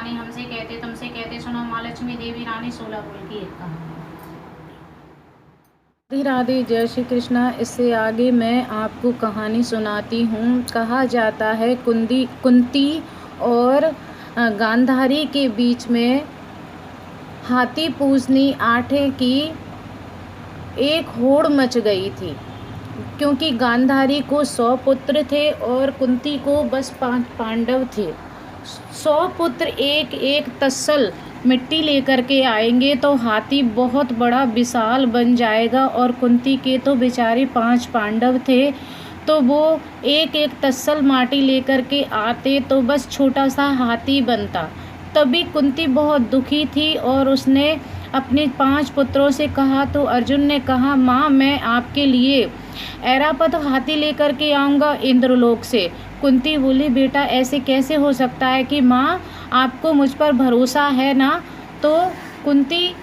कहानी हमसे कहते तुमसे कहते सुनो माँ लक्ष्मी देवी रानी सोलापुर की एक कहानी। राधे राधे, जय श्री कृष्णा। इससे आगे मैं आपको कहानी सुनाती हूँ। कहा जाता है कुंती और गांधारी के बीच में हाथी पूजनी आठे की एक होड़ मच गई थी, क्योंकि गांधारी को 100 पुत्र थे और कुंती को बस 5 पांडव थे। 100 पुत्र एक एक तस्सल मिट्टी लेकर के आएंगे तो हाथी बहुत बड़ा विशाल बन जाएगा, और कुंती के तो बेचारे 5 पांडव थे, तो वो एक एक तस्सल माटी लेकर के आते तो बस छोटा सा हाथी बनता। तभी कुंती बहुत दुखी थी और उसने अपने 5 पुत्रों से कहा, तो अर्जुन ने कहा, माँ मैं आपके लिए ऐरापत हाथी लेकर के आऊँगा इंद्रलोक से। कुंती बोली, बेटा ऐसे कैसे हो सकता है कि माँ आपको मुझ पर भरोसा है ना? तो कुंती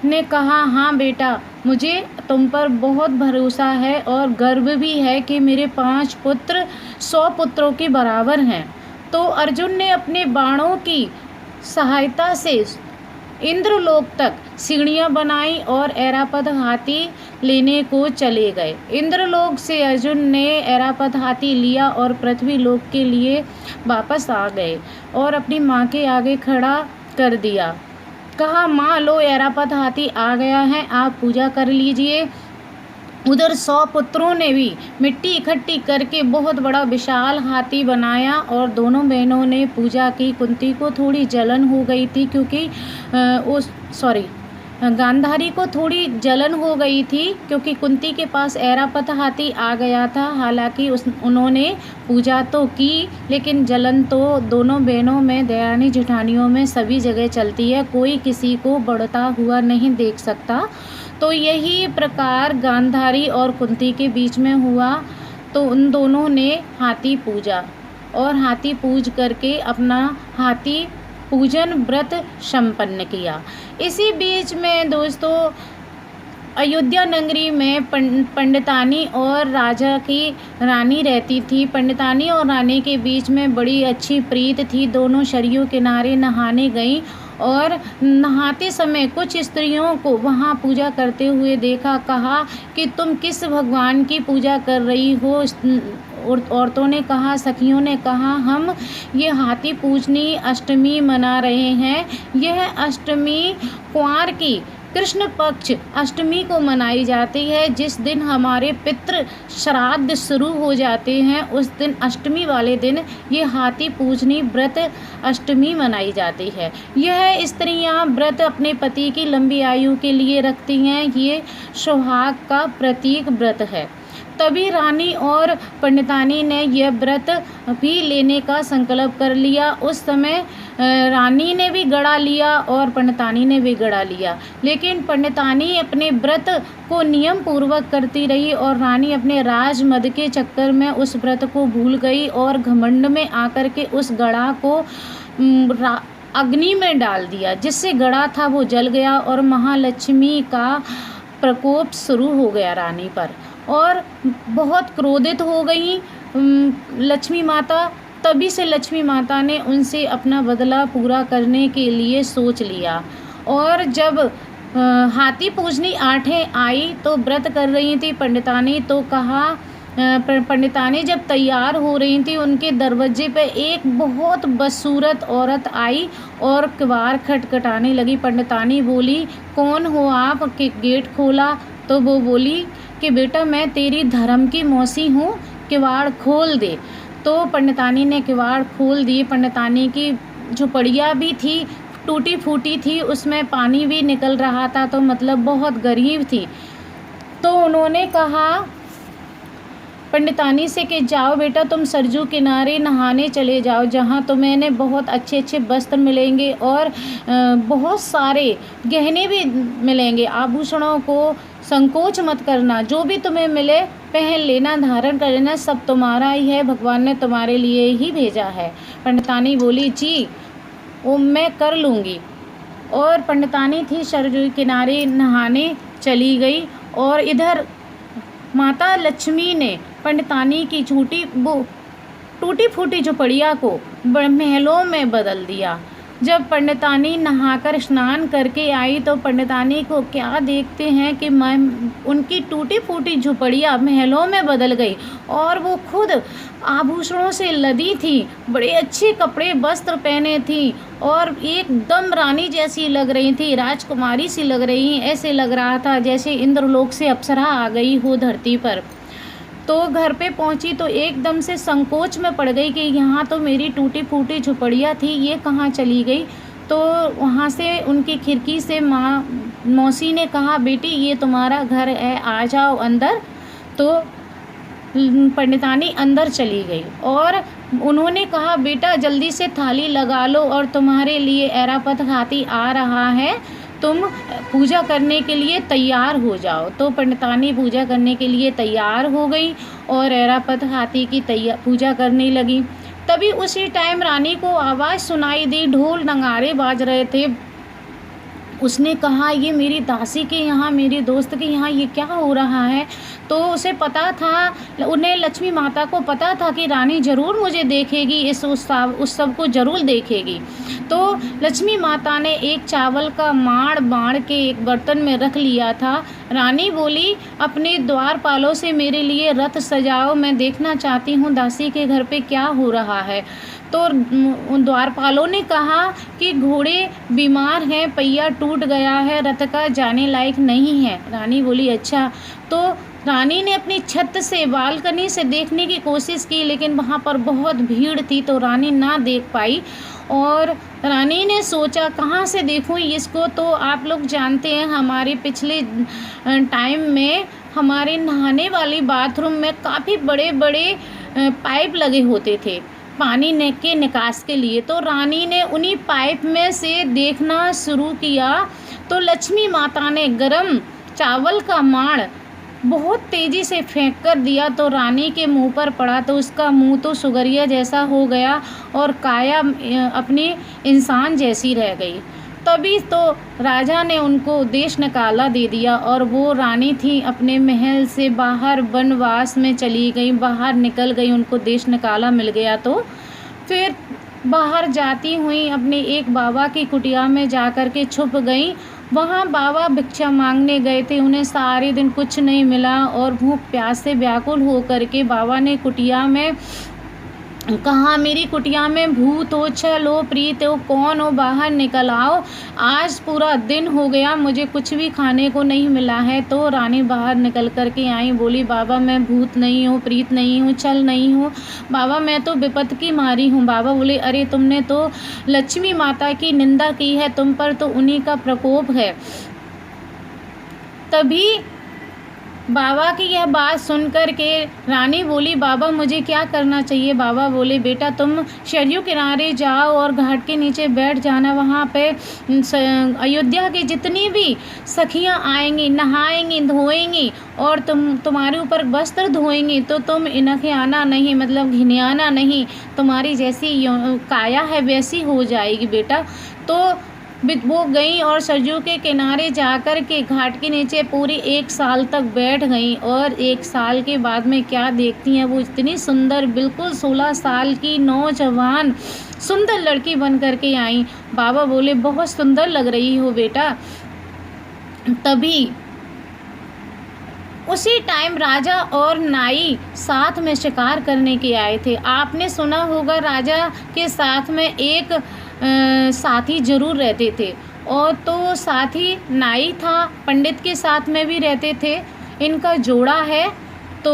ने कहा, हाँ बेटा, मुझे तुम पर बहुत भरोसा है और गर्व भी है कि मेरे 5 पुत्र 100 पुत्रों के बराबर हैं। तो अर्जुन ने अपने बाणों की सहायता से इंद्रलोक तक सीढ़ियाँ बनाई और ऐरापत हाथी लेने को चले गए। इंद्रलोक से अर्जुन ने ऐरापत हाथी लिया और पृथ्वी लोक के लिए वापस आ गए और अपनी माँ के आगे खड़ा कर दिया। कहा, माँ लो ऐरापत हाथी आ गया है, आप पूजा कर लीजिए। उधर 100 पुत्रों ने भी मिट्टी इकट्ठी करके बहुत बड़ा विशाल हाथी बनाया और दोनों बहनों ने पूजा की। कुंती को थोड़ी जलन हो गई थी, क्योंकि गांधारी को थोड़ी जलन हो गई थी क्योंकि कुंती के पास ऐरापत हाथी आ गया था। हालांकि उन्होंने पूजा तो की, लेकिन जलन तो दोनों बहनों में, देरानी जेठानियों में सभी जगह चलती है, कोई किसी को बढ़ता हुआ नहीं देख सकता। तो यही प्रकार गांधारी और कुंती के बीच में हुआ। तो उन दोनों ने हाथी पूजा और हाथी पूज करके अपना हाथी पूजन व्रत संपन्न किया। इसी बीच में दोस्तों अयोध्या नगरी में पंडितानी और राजा की रानी रहती थी। पंडितानी और रानी के बीच में बड़ी अच्छी प्रीत थी। दोनों सरयू किनारे नहाने गईं और नहाते समय कुछ स्त्रियों को वहाँ पूजा करते हुए देखा। कहा कि तुम किस भगवान की पूजा कर रही हो? औरतों ने कहा, सखियों ने कहा, हम ये हाथी पूजनी अष्टमी मना रहे हैं। यह अष्टमी कुंवार की कृष्ण पक्ष अष्टमी को मनाई जाती है, जिस दिन हमारे पितृ श्राद्ध शुरू हो जाते हैं। उस दिन अष्टमी वाले दिन ये हाथी पूजनी व्रत अष्टमी मनाई जाती है। यह स्त्रियां व्रत अपने पति की लंबी आयु के लिए रखती हैं। ये सौभाग्य का प्रतीक व्रत है। तभी रानी और पंडितानी ने यह व्रत भी लेने का संकल्प कर लिया। उस समय रानी ने भी गड़ा लिया और पंडितानी ने भी गड़ा लिया, लेकिन पंडितानी अपने व्रत को नियम पूर्वक करती रही और रानी अपने राजमद के चक्कर में उस व्रत को भूल गई और घमंड में आकर के उस गड़ा को अग्नि में डाल दिया, जिससे गड़ा था वो जल गया और महालक्ष्मी का प्रकोप शुरू हो गया रानी पर और बहुत क्रोधित हो गई लक्ष्मी माता। तभी से लक्ष्मी माता ने उनसे अपना बदला पूरा करने के लिए सोच लिया। और जब हाथी पूजनी आठें आई तो व्रत कर रही थी पंडितानी, तो कहा पंडितानी जब तैयार हो रही थी, उनके दरवाजे पे एक बहुत बदसूरत औरत आई और किवाड़ खटखटाने लगी। पंडितानी बोली, कौन हो आप? कि गेट खोला तो वो बोली कि बेटा मैं तेरी धर्म की मौसी हूँ, किवाड़ खोल दे। तो पंडितानी ने किवाड़ खोल दिए। पंडितानी की झोपड़ियाँ भी थी, टूटी फूटी थी, उसमें पानी भी निकल रहा था, तो मतलब बहुत गरीब थी। तो उन्होंने कहा पंडितानी से कि जाओ बेटा तुम सरजू किनारे नहाने चले जाओ, जहाँ तुम्हें बहुत अच्छे अच्छे वस्त्र मिलेंगे और बहुत सारे गहने भी मिलेंगे। आभूषणों को संकोच मत करना, जो भी तुम्हें मिले पहन लेना, धारण कर लेना, सब तुम्हारा ही है, भगवान ने तुम्हारे लिए ही भेजा है। पंडितानी बोली, जी वो मैं कर लूँगी। और पंडितानी थी सरजू किनारे नहाने चली गई और इधर माता लक्ष्मी ने पंडितानी की टूटी फूटी झोपड़िया को महलों में बदल दिया। जब पंडितानी नहाकर स्नान करके आई तो पंडितानी को क्या देखते हैं कि उनकी टूटी फूटी झुपड़ियाँ महलों में बदल गई और वो खुद आभूषणों से लदी थी, बड़े अच्छे कपड़े वस्त्र पहने थी और एकदम रानी जैसी लग रही थी, राजकुमारी सी लग रही। ऐसे लग रहा था जैसे इंद्रलोक से अप्सरा आ गई हो धरती पर। तो घर पे पहुंची तो एकदम से संकोच में पड़ गई कि यहाँ तो मेरी टूटी फूटी झुपड़ियाँ थी, ये कहाँ चली गई। तो वहाँ से उनकी खिड़की से मौसी ने कहा, बेटी ये तुम्हारा घर है, आ जाओ अंदर। तो पंडितानी अंदर चली गई और उन्होंने कहा, बेटा जल्दी से थाली लगा लो और तुम्हारे लिए ऐरापत हाथी आ रहा है, तुम पूजा करने के लिए तैयार हो जाओ। तो पंडितानी पूजा करने के लिए तैयार हो गई और ऐरापत हाथी की पूजा करने लगी। तभी उसी टाइम रानी को आवाज़ सुनाई दी, ढोल नगाड़े बाज रहे थे। उसने कहा, ये मेरी दासी के यहाँ, मेरी दोस्त के यहाँ ये क्या हो रहा है। तो उसे पता था, उन्हें लक्ष्मी माता को पता था कि रानी ज़रूर मुझे देखेगी, इस उत्सव को ज़रूर देखेगी। तो लक्ष्मी माता ने एक चावल का माड़ बाढ़ के एक बर्तन में रख लिया था। रानी बोली, अपने द्वारपालों से मेरे लिए रथ सजाओ, मैं देखना चाहती हूँ दासी के घर पे क्या हो रहा है। तो द्वारपालों ने कहा कि घोड़े बीमार हैं, पहिया टूट गया है, रथ का जाने लायक नहीं है। रानी बोली, अच्छा। तो रानी ने अपनी छत से, बालकनी से देखने की कोशिश की, लेकिन वहाँ पर बहुत भीड़ थी तो रानी ना देख पाई। और रानी ने सोचा कहाँ से देखूँ इसको। तो आप लोग जानते हैं हमारे पिछले टाइम में हमारे नहाने वाली बाथरूम में काफ़ी बड़े बड़े पाइप लगे होते थे पानी के निकास के लिए। तो रानी ने उन्हीं पाइप में से देखना शुरू किया तो लक्ष्मी माता ने गरम चावल का माड़ बहुत तेज़ी से फेंक कर दिया। तो रानी के मुंह पर पड़ा तो उसका मुंह तो सुगरिया जैसा हो गया और काया अपनी इंसान जैसी रह गई। तभी तो राजा ने उनको देश निकाला दे दिया और वो रानी थी अपने महल से बाहर वनवास में चली गई, बाहर निकल गई, उनको देश निकाला मिल गया। तो फिर बाहर जाती हुई अपने एक बाबा की कुटिया में जा कर के छुप गई। वहाँ बाबा भिक्षा मांगने गए थे, उन्हें सारे दिन कुछ नहीं मिला और भूख प्यास से व्याकुल हो करके बाबा ने कुटिया में कहा, मेरी कुटिया में भूत हो, छल हो, प्रीत हो, कौन हो, बाहर निकल आओ, आज पूरा दिन हो गया, मुझे कुछ भी खाने को नहीं मिला है। तो रानी बाहर निकल कर के आई, बोली, बाबा मैं भूत नहीं हूँ, प्रीत नहीं हूँ, छल नहीं हूँ, बाबा मैं तो विपत की मारी हूँ। बाबा बोले, अरे तुमने तो लक्ष्मी माता की निंदा की है, तुम पर तो उन्हीं का प्रकोप है। तभी बाबा की यह बात सुनकर के रानी बोली, बाबा मुझे क्या करना चाहिए। बाबा बोले, बेटा तुम सरयू किनारे जाओ और घाट के नीचे बैठ जाना, वहाँ पे अयोध्या की जितनी भी सखियाँ आएंगी, नहाएंगी, धोएंगी और तुम्हारे ऊपर वस्त्र धोएंगी, तो तुम इनखियाना नहीं, मतलब घिनियाना नहीं, तुम्हारी जैसी काया है वैसी हो जाएगी बेटा। तो वो गई और सरयू के किनारे जाकर के घाट के नीचे पूरी 1 साल तक बैठ गई और 1 साल के बाद में क्या देखती हैं, वो इतनी सुंदर, बिल्कुल 16 साल की नौजवान सुंदर लड़की बन करके आई। बाबा बोले, बहुत सुंदर लग रही हो बेटा। तभी उसी टाइम राजा और नाई साथ में शिकार करने के आए थे। आपने सुना होगा राजा के साथ में एक साथी ज़रूर रहते थे और तो साथी नाई था, पंडित के साथ में भी रहते थे, इनका जोड़ा है। तो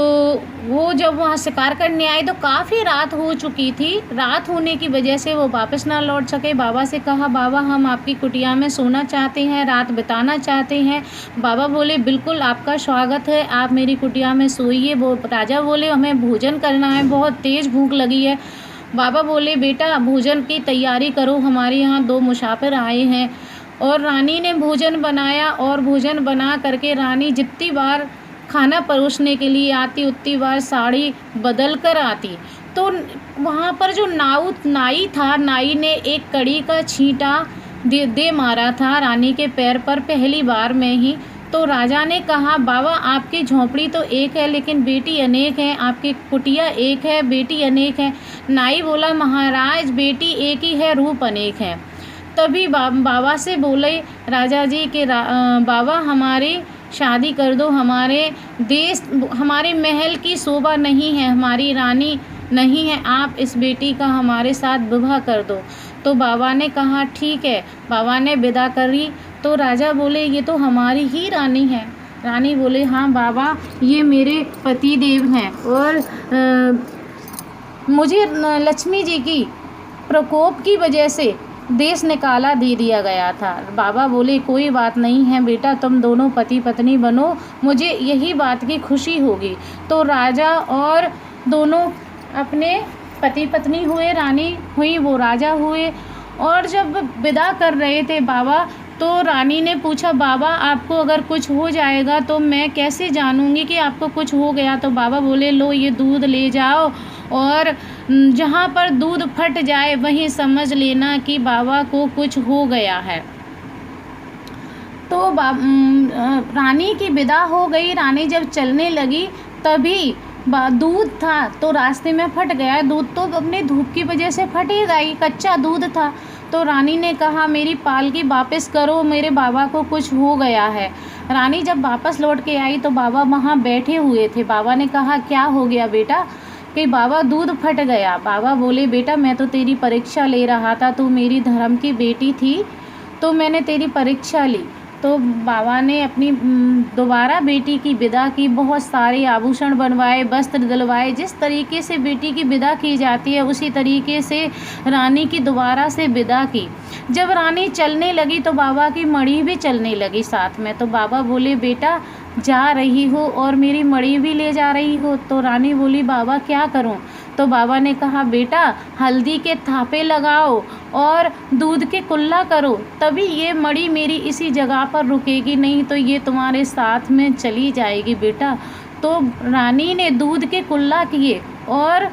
वो जब वहाँ शिकार करने आए तो काफ़ी रात हो चुकी थी। रात होने की वजह से वो वापस ना लौट सके। बाबा से कहा, बाबा हम आपकी कुटिया में सोना चाहते हैं, रात बिताना चाहते हैं। बाबा बोले, बिल्कुल आपका स्वागत है, आप मेरी कुटिया में सोइए। वो राजा बोले, हमें भोजन करना है, बहुत तेज़ भूख लगी है। बाबा बोले, बेटा भोजन की तैयारी करो, हमारे यहाँ 2 मुसाफिर आए हैं। और रानी ने भोजन बनाया और भोजन बना करके रानी जितनी बार खाना परोसने के लिए आती उतनी बार साड़ी बदल कर आती। तो वहाँ पर जो नाई था, नाई ने एक कड़ी का छींटा दे मारा था रानी के पैर पर पहली बार में ही। तो राजा ने कहा, बाबा आपकी झोंपड़ी तो एक है लेकिन बेटी अनेक है, आपकी कुटिया एक है, बेटी अनेक है। नाई बोला, महाराज बेटी एक ही है, रूप अनेक है। तभी बाबा से बोले राजा जी के बाबा हमारी शादी कर दो, हमारे महल की शोभा नहीं है, हमारी रानी नहीं है, आप इस बेटी का हमारे साथ विवाह कर दो। तो बाबा ने कहा ठीक है। बाबा ने विदा करी तो राजा बोले ये तो हमारी ही रानी है। रानी बोले हाँ बाबा, ये मेरे पति देव हैं और मुझे लक्ष्मी जी की प्रकोप की वजह से देश निकाला दे दिया गया था। बाबा बोले कोई बात नहीं है बेटा, तुम दोनों पति पत्नी बनो, मुझे यही बात की खुशी होगी। तो राजा और दोनों अपने पति पत्नी हुए, रानी हुई, वो राजा हुए। और जब विदा कर रहे थे बाबा, तो रानी ने पूछा बाबा आपको अगर कुछ हो जाएगा तो मैं कैसे जानूंगी कि आपको कुछ हो गया। तो बाबा बोले लो ये दूध ले जाओ और जहाँ पर दूध फट जाए वहीं समझ लेना कि बाबा को कुछ हो गया है। तो रानी की विदा हो गई। रानी जब चलने लगी तभी दूध था तो रास्ते में फट गया। दूध तो अपने धूप की वजह से फटेगा ही, कच्चा दूध था। तो रानी ने कहा मेरी पालकी वापस करो, मेरे बाबा को कुछ हो गया है। रानी जब वापस लौट के आई तो बाबा वहाँ बैठे हुए थे। बाबा ने कहा क्या हो गया बेटा? कि बाबा दूध फट गया। बाबा बोले बेटा मैं तो तेरी परीक्षा ले रहा था, तू मेरी धर्म की बेटी थी तो मैंने तेरी परीक्षा ली। तो बाबा ने अपनी दोबारा बेटी की विदा की, बहुत सारे आभूषण बनवाए, वस्त्र दिलवाए। जिस तरीके से बेटी की विदा की जाती है उसी तरीके से रानी की दोबारा से विदा की। जब रानी चलने लगी तो बाबा की मणि भी चलने लगी साथ में। तो बाबा बोले बेटा जा रही हो और मेरी मणि भी ले जा रही हो। तो रानी बोली बाबा क्या करूं? तो बाबा ने कहा बेटा हल्दी के थापे लगाओ और दूध के कुल्ला करो, तभी ये मणि मेरी इसी जगह पर रुकेगी, नहीं तो ये तुम्हारे साथ में चली जाएगी बेटा। तो रानी ने दूध के कुल्ला किए और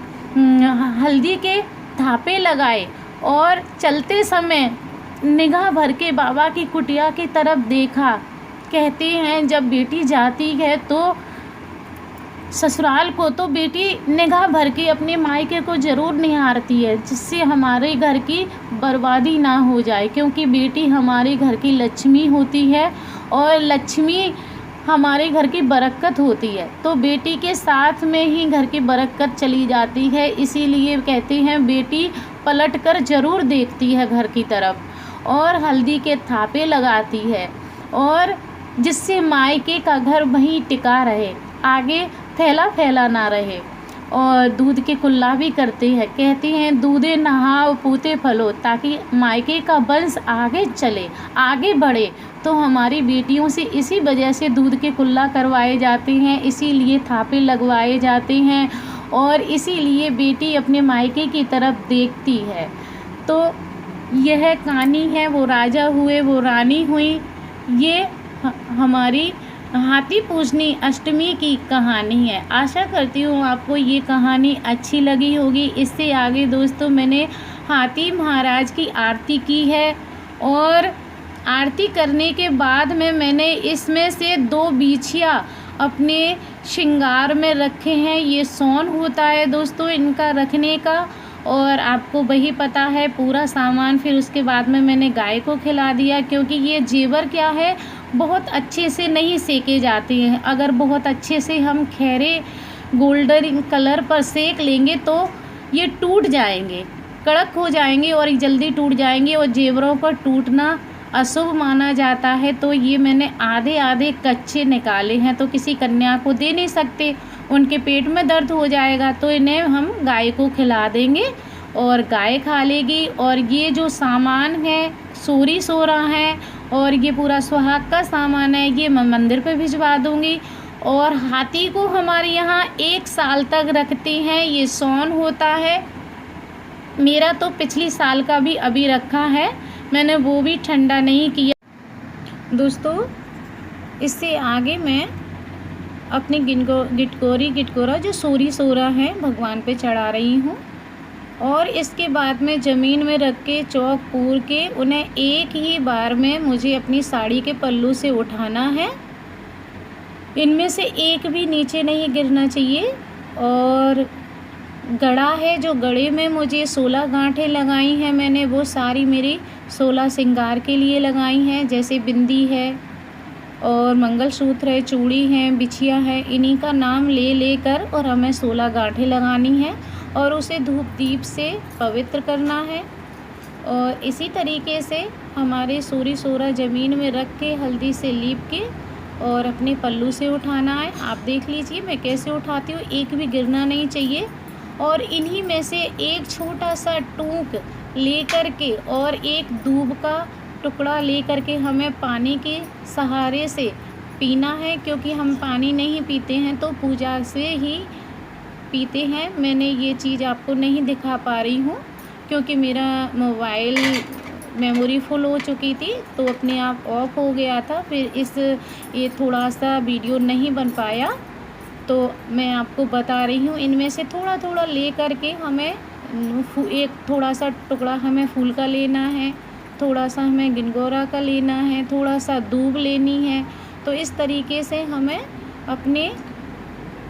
हल्दी के थापे लगाए और चलते समय निगाह भर के बाबा की कुटिया की तरफ देखा। कहते हैं जब बेटी जाती है तो ससुराल को तो बेटी निगाह भर के अपने मायके को ज़रूर निहारती है, जिससे हमारे घर की बर्बादी ना हो जाए, क्योंकि बेटी हमारे घर की लक्ष्मी होती है और लक्ष्मी हमारे घर की बरकत होती है। तो बेटी के साथ में ही घर की बरकत चली जाती है। इसीलिए कहते हैं बेटी पलट कर ज़रूर देखती है घर की तरफ और हल्दी के थापे लगाती है, और जिससे मायके का घर वहीं टिका रहे, आगे फैला फैला ना रहे। और दूध के कुल्ला भी करते हैं। कहते हैं दूधे नहाओ पूते फलो, ताकि मायके का वंश आगे चले, आगे बढ़े। तो हमारी बेटियों से इसी वजह से दूध के कुल्ला करवाए जाते हैं, इसीलिए थापे लगवाए जाते हैं और इसीलिए बेटी अपने मायके की तरफ देखती है। तो यह कहानी है, वो राजा हुए वो रानी हुई। ये हमारी हाथी पूजनी अष्टमी की कहानी है। आशा करती हूँ आपको ये कहानी अच्छी लगी होगी। इससे आगे दोस्तों मैंने हाथी महाराज की आरती की है और आरती करने के बाद में मैंने इसमें से 2 बिछिया अपने श्रृंगार में रखे हैं। ये सोन होता है दोस्तों इनका रखने का, और आपको वही पता है पूरा सामान। फिर उसके बाद में मैंने गाय को खिला दिया, क्योंकि ये जेवर क्या है बहुत अच्छे से नहीं सेके जाते हैं। अगर बहुत अच्छे से हम खैरे गोल्डन कलर पर सेक लेंगे तो ये टूट जाएंगे, कड़क हो जाएंगे और जल्दी टूट जाएंगे, और जेवरों पर टूटना अशुभ माना जाता है। तो ये मैंने आधे आधे कच्चे निकाले हैं, तो किसी कन्या को दे नहीं सकते, उनके पेट में दर्द हो जाएगा। तो इन्हें हम गाय को खिला देंगे और गाय खा लेगी। और ये जो सामान है सोरी सोरा है और ये पूरा सुहाग का सामान है, ये मैं मंदिर पे भिजवा दूँगी। और हाथी को हमारे यहाँ 1 साल तक रखते हैं। ये सोन होता है, मेरा तो पिछली साल का भी अभी रखा है, मैंने वो भी ठंडा नहीं किया। दोस्तों इससे आगे मैं अपनी गिटकोरा जो सोरी सोरा है भगवान पे चढ़ा रही हूँ, और इसके बाद में ज़मीन में रख के चौक पूर के उन्हें एक ही बार में मुझे अपनी साड़ी के पल्लू से उठाना है। इनमें से एक भी नीचे नहीं गिरना चाहिए। और गड़ा है, जो गड़े में मुझे 16 गांठें लगाई हैं मैंने, वो सारी मेरी 16 श्रृंगार के लिए लगाई हैं। जैसे बिंदी है और मंगलसूत्र है, चूड़ी हैं, बिछिया है, इन्हीं का नाम ले लेकर और हमें 16 गांठें लगानी हैं और उसे धूप दीप से पवित्र करना है। और इसी तरीके से हमारे सूरी सोरा ज़मीन में रख के हल्दी से लीप के और अपने पल्लू से उठाना है। आप देख लीजिए मैं कैसे उठाती हूँ, एक भी गिरना नहीं चाहिए। और इन्हीं में से एक छोटा सा टूक ले कर के और एक दूब का टुकड़ा ले कर के हमें पानी के सहारे से पीना है, क्योंकि हम पानी नहीं पीते हैं तो पूजा से ही पीते हैं। मैंने ये चीज़ आपको नहीं दिखा पा रही हूँ क्योंकि मेरा मोबाइल मेमोरी फुल हो चुकी थी, तो अपने आप ऑफ हो गया था। फिर ये थोड़ा सा वीडियो नहीं बन पाया, तो मैं आपको बता रही हूँ। इनमें से थोड़ा थोड़ा ले कर के हमें एक थोड़ा सा टुकड़ा हमें फूल का लेना है, थोड़ा सा हमें गिनगोरा का लेना है, थोड़ा सा दूब लेनी है। तो इस तरीके से हमें अपने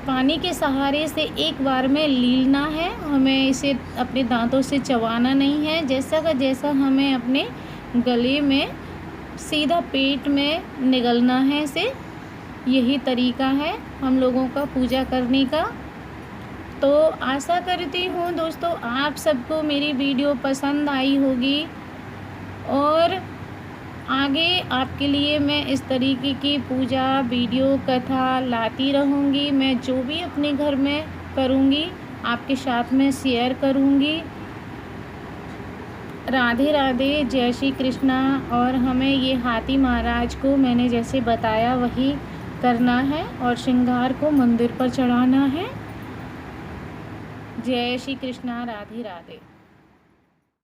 पानी के सहारे से एक बार में लीलना है। हमें इसे अपने दांतों से चबाना नहीं है, जैसा का जैसा हमें अपने गले में सीधा पेट में निगलना है इसे। यही तरीका है हम लोगों का पूजा करने का। तो आशा करती हूँ दोस्तों आप सबको मेरी वीडियो पसंद आई होगी और आगे आपके लिए मैं इस तरीके की पूजा वीडियो कथा लाती रहूँगी। मैं जो भी अपने घर में करूँगी आपके साथ में शेयर करूँगी। राधे राधे, जय श्री कृष्णा। और हमें ये हाथी महाराज को मैंने जैसे बताया वही करना है और श्रृंगार को मंदिर पर चढ़ाना है। जय श्री कृष्णा, राधे राधे।